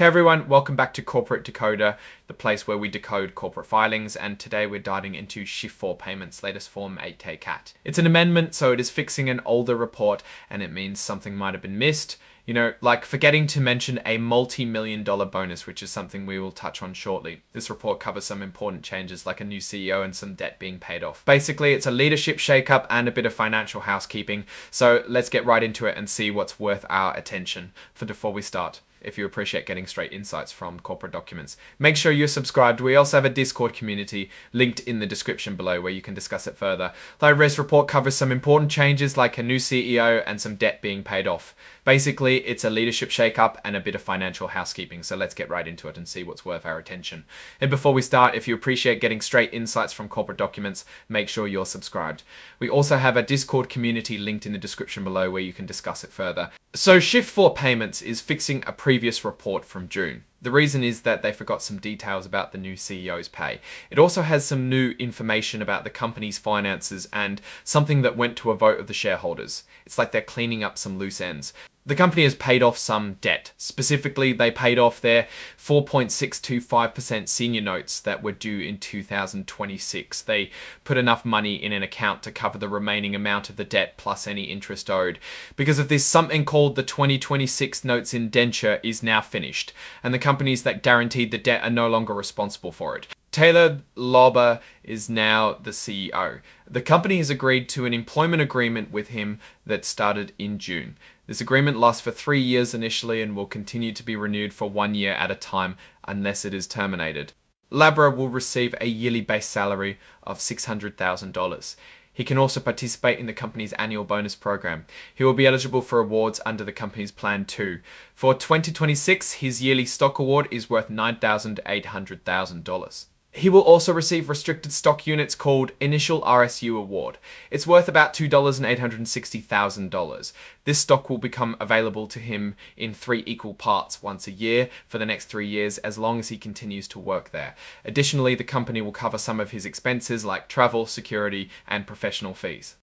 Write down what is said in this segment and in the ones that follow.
Hey everyone, welcome back to Corporate Decoder, the place where we decode corporate filings, and today we're diving into Shift4 Payments' latest Form 8K CAT. It's an amendment, so it is fixing an older report, and it means something might have been missed. You know, like forgetting to mention a multi-million-dollar bonus, which is something we will touch on shortly. This report covers some important changes like a new CEO and some debt being paid off. Basically, it's a leadership shakeup and a bit of financial housekeeping, so let's get right into it and see what's worth our attention. Before we start, if you appreciate getting straight insights from corporate documents, make sure you're subscribed. We also have a Discord community linked in the description below where you can discuss it further. The res report covers some important changes like a new CEO and some debt being paid off. Basically, it's a leadership shakeup and a bit of financial housekeeping, so let's get right into it and see what's worth our attention. And before we start, if you appreciate getting straight insights from corporate documents, make sure you're subscribed. We also have a Discord community linked in the description below where you can discuss it further. So Shift4 Payments is fixing a previous report from June. The reason is that they forgot some details about the new CEO's pay. It also has some new information about the company's finances and something that went to a vote of the shareholders. It's like they're cleaning up some loose ends. The company has paid off some debt. Specifically, they paid off their 4.625% senior notes that were due in 2026. They put enough money in an account to cover the remaining amount of the debt plus any interest owed. Because of this, something called the 2026 notes indenture is now finished, and the companies that guaranteed the debt are no longer responsible for it. Taylor Lauber is now the CEO. The company has agreed to an employment agreement with him that started in June. This agreement lasts for 3 years initially and will continue to be renewed for 1 year at a time unless it is terminated. Labra will receive a yearly base salary of $600,000. He can also participate in the company's annual bonus program. He will be eligible for awards under the company's plan too. For 2026, his yearly stock award is worth $9,800,000. He will also receive restricted stock units called Initial RSU Award. It's worth about $2,860,000. This stock will become available to him in 3 equal parts once a year for the next 3 years as long as he continues to work there. Additionally, the company will cover some of his expenses like travel, security, and professional fees.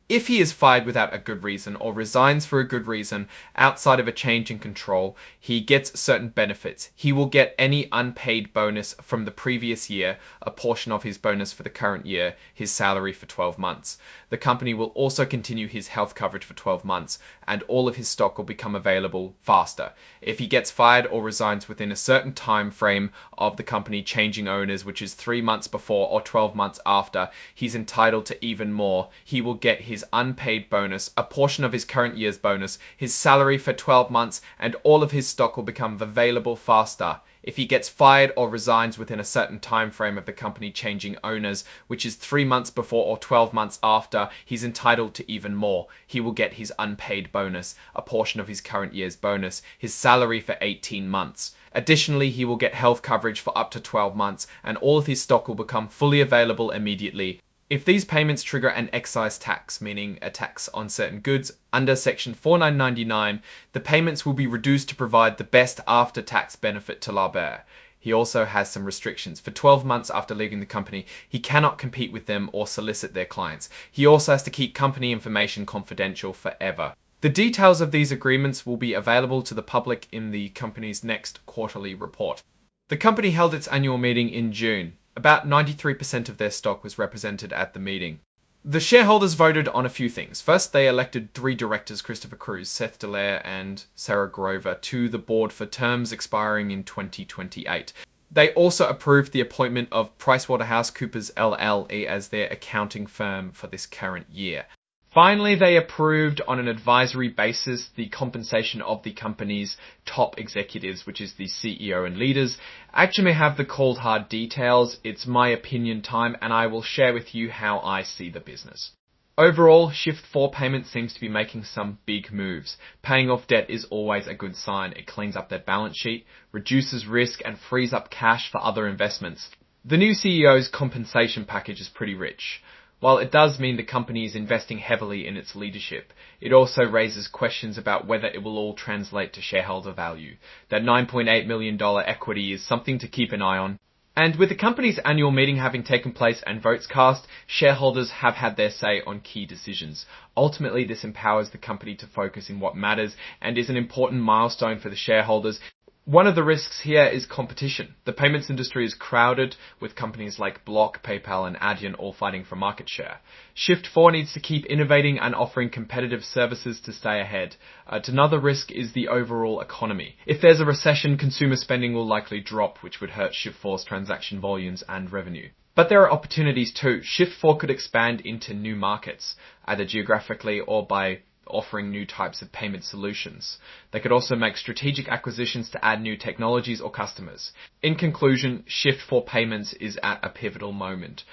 If he is fired without a good reason or resigns for a good reason outside of a change in control, he gets certain benefits. He will get any unpaid bonus from the previous year, a portion of his bonus for the current year, his salary for 12 months. The company will also continue his health coverage for 12 months, and all of his stock will become available faster. If he gets fired or resigns within a certain time frame of the company changing owners, which is 3 months before or 12 months after, he's entitled to even more. He will get his unpaid bonus, a portion of his current year's bonus, his salary for 12 months, and all of his stock will become available faster. If he gets fired or resigns within a certain time frame of the company changing owners, which is 3 months before or 12 months after, he's entitled to even more. He will get his unpaid bonus, a portion of his current year's bonus, his salary for 18 months. Additionally, he will get health coverage for up to 12 months, and all of his stock will become fully available immediately. If these payments trigger an excise tax, meaning a tax on certain goods, under Section 4999, the payments will be reduced to provide the best after-tax benefit to Lauber. He also has some restrictions. For 12 months after leaving the company, he cannot compete with them or solicit their clients. He also has to keep company information confidential forever. The details of these agreements will be available to the public in the company's next quarterly report. The company held its annual meeting in June. About 93% of their stock was represented at the meeting. The shareholders voted on a few things. First, they elected 3 directors, Christopher Cruz, Seth Dallaire, and Sarah Grover, to the board for terms expiring in 2028. They also approved the appointment of PricewaterhouseCoopers LLP as their accounting firm for this current year. Finally, they approved on an advisory basis the compensation of the company's top executives, which is the CEO and leaders. I actually may have the cold hard details. It's my opinion time, and I will share with you how I see the business. Overall, Shift4 Payments seems to be making some big moves. Paying off debt is always a good sign. It cleans up their balance sheet, reduces risk, and frees up cash for other investments. The new CEO's compensation package is pretty rich. While it does mean the company is investing heavily in its leadership, it also raises questions about whether it will all translate to shareholder value. That $9.8 million equity is something to keep an eye on. And with the company's annual meeting having taken place and votes cast, shareholders have had their say on key decisions. Ultimately, this empowers the company to focus in what matters and is an important milestone for the shareholders. One of the risks here is competition. The payments industry is crowded with companies like Block, PayPal and Adyen all fighting for market share. Shift4 needs to keep innovating and offering competitive services to stay ahead. Another risk is the overall economy. If there's a recession, consumer spending will likely drop, which would hurt Shift4's transaction volumes and revenue. But there are opportunities too. Shift4 could expand into new markets, either geographically or by offering new types of payment solutions. They could also make strategic acquisitions to add new technologies or customers. In conclusion, Shift4 Payments is at a pivotal moment.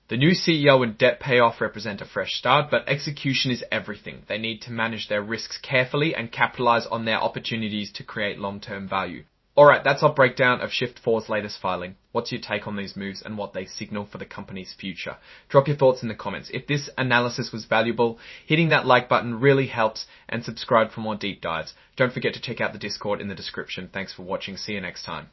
The new CEO and debt payoff represent a fresh start, but execution is everything. They need to manage their risks carefully and capitalize on their opportunities to create long-term value. Alright, that's our breakdown of Shift4's latest filing. What's your take on these moves and what they signal for the company's future? Drop your thoughts in the comments. If this analysis was valuable, hitting that like button really helps, and subscribe for more deep dives. Don't forget to check out the Discord in the description. Thanks for watching. See you next time.